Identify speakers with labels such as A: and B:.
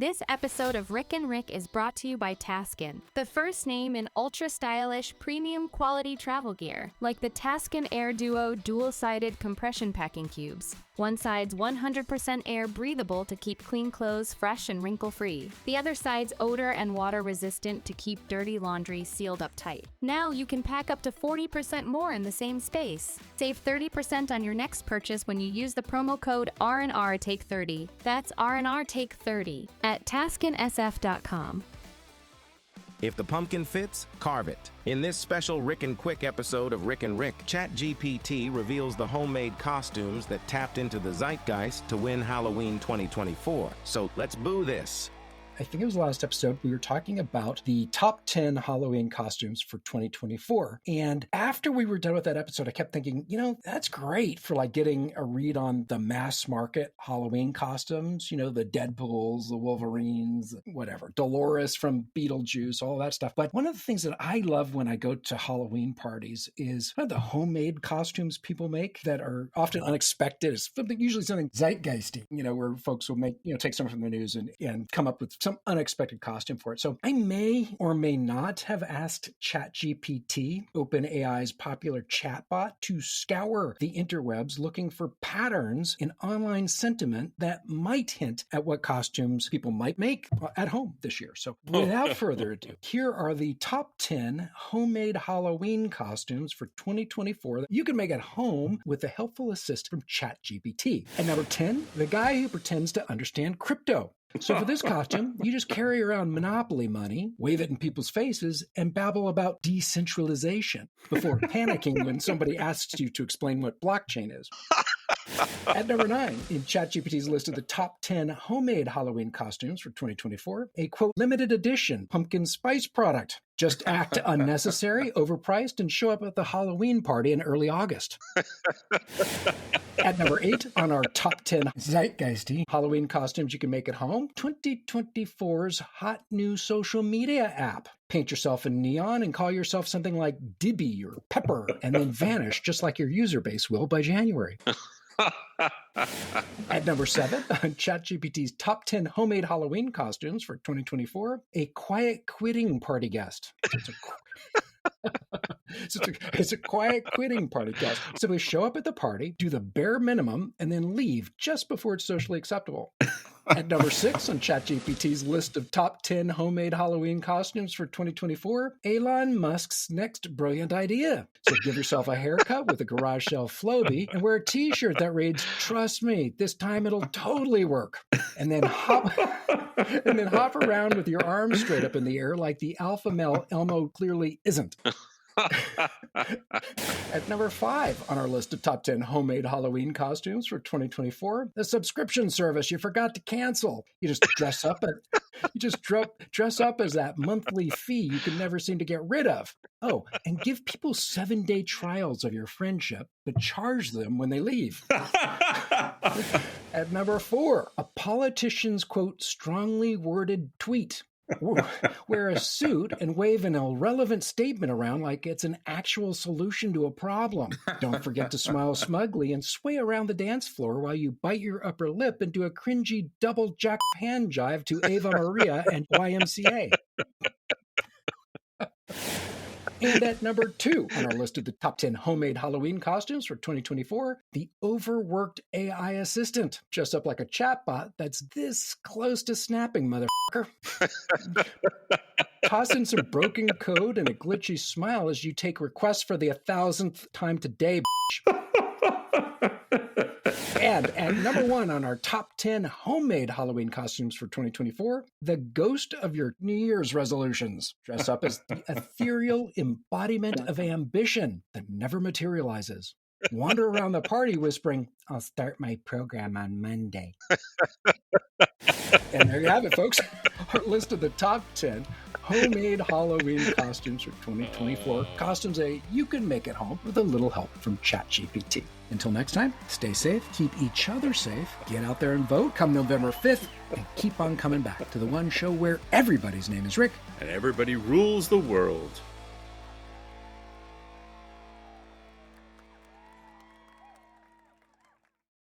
A: This episode of Rick and Rick is brought to you by Taskin, the first name in ultra-stylish, premium-quality travel gear, like the Taskin Air Duo dual-sided compression packing cubes. One side's 100% air breathable to keep clean clothes fresh and wrinkle-free. The other side's odor and water-resistant to keep dirty laundry sealed up tight. Now you can pack up to 40% more in the same space. Save 30% on your next purchase when you use the promo code R&R Take 30. That's R&R Take 30 at TaskinSF.com.
B: If the pumpkin fits, carve it. In this special Rick and Quick episode of Rick and Rick, ChatGPT reveals the homemade costumes that tapped into the Zeitgeist to win Halloween 2024. So let's boo this.
C: I think it was the last episode, we were talking about the top 10 Halloween costumes for 2024. And after we were done with that episode, I kept thinking, that's great for like getting a read on the mass market Halloween costumes, the Deadpools, the Wolverines, whatever, Dolores from Beetlejuice, all that stuff. But one of the things that I love when I go to Halloween parties is the homemade costumes people make that are often unexpected. It's usually something zeitgeisty, where folks will make, take something from the news and come up with some unexpected costume for it. So I may or may not have asked ChatGPT, OpenAI's popular chatbot, to scour the interwebs looking for patterns in online sentiment that might hint at what costumes people might make at home this year. So without further ado, here are the top 10 homemade Halloween costumes for 2024 that you can make at home with a helpful assist from ChatGPT. At number 10, the guy who pretends to understand crypto. So for this costume, you just carry around Monopoly money, wave it in people's faces, and babble about decentralization before panicking when somebody asks you to explain what blockchain is. At number 9, in ChatGPT's list of the top 10 homemade Halloween costumes for 2024, a, quote, limited edition pumpkin spice product. Just act unnecessary, overpriced, and show up at the Halloween party in early August. At number 8, on our top 10 zeitgeisty Halloween costumes you can make at home, 2024's hot new social media app. Paint yourself in neon and call yourself something like Dibby or Pepper, and then vanish just like your user base will by January. At number 7, on ChatGPT's top 10 homemade Halloween costumes for 2024, a quiet quitting party guest. It's a quiet quitting party guest. Simply show up at the party, do the bare minimum, and then leave just before it's socially acceptable. At number 6 on ChatGPT's list of top 10 homemade Halloween costumes for 2024, Elon Musk's next brilliant idea. So give yourself a haircut with a garage sale Flowbee and wear a t-shirt that reads, "Trust me, this time it'll totally work." And then hop around with your arms straight up in the air like the alpha male Elmo clearly isn't. At number 5 on our list of top 10 homemade Halloween costumes for 2024, the subscription service you forgot to cancel. You just dress up as that monthly fee you can never seem to get rid of. Oh, and give people 7-day trials of your friendship, but charge them when they leave. At number 4, a politician's, quote, strongly worded tweet. Wear a suit and wave an irrelevant statement around like it's an actual solution to a problem. Don't forget to smile smugly and sway around the dance floor while you bite your upper lip and do a cringy double jack hand jive to Ava Maria and YMCA. And at number 2 on our list of the top 10 homemade Halloween costumes for 2024, the overworked AI assistant. Dress up like a chatbot that's this close to snapping, motherfucker. Toss in some broken code and a glitchy smile as you take requests for the 1,000th time today, bitch. And at number 1 on our top 10 homemade Halloween costumes for 2024, the ghost of your New Year's resolutions. Dress up as the ethereal embodiment of ambition that never materializes. Wander around the party whispering, "I'll start my program on Monday." And there you have it, folks. Our list of the top 10 homemade Halloween costumes for 2024. Costumes that you can make at home with a little help from ChatGPT. Until next time, stay safe, keep each other safe, get out there and vote come November 5th, and keep on coming back to the one show where everybody's name is Rick.
D: And everybody rules the world.